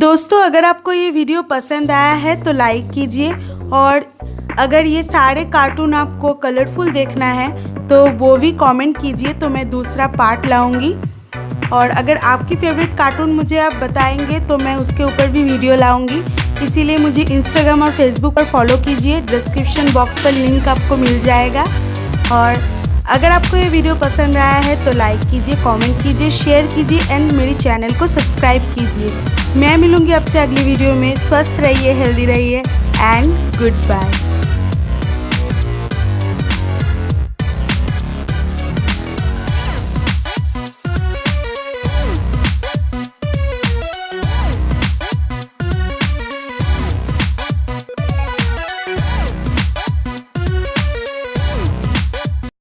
दोस्तों अगर आपको ये वीडियो पसंद आया है तो लाइक कीजिए, और अगर ये सारे कार्टून आपको कलरफुल देखना है तो वो भी कमेंट कीजिए, तो मैं दूसरा पार्ट लाऊंगी। और अगर आपकी फेवरेट कार्टून मुझे आप बताएंगे तो मैं उसके ऊपर भी वीडियो लाऊंगी। इसीलिए मुझे इंस्टाग्राम और फेसबुक पर फॉलो कीजिए, डिस्क्रिप्शन बॉक्स पर लिंक आपको मिल जाएगा। और अगर आपको ये वीडियो पसंद आया है तो लाइक कीजिए, कमेंट कीजिए, शेयर कीजिए एंड मेरे चैनल को सब्सक्राइब कीजिए। मैं मिलूंगी आपसे अगली वीडियो में। स्वस्थ रहिए, हेल्दी रहिए एंड गुड बाय।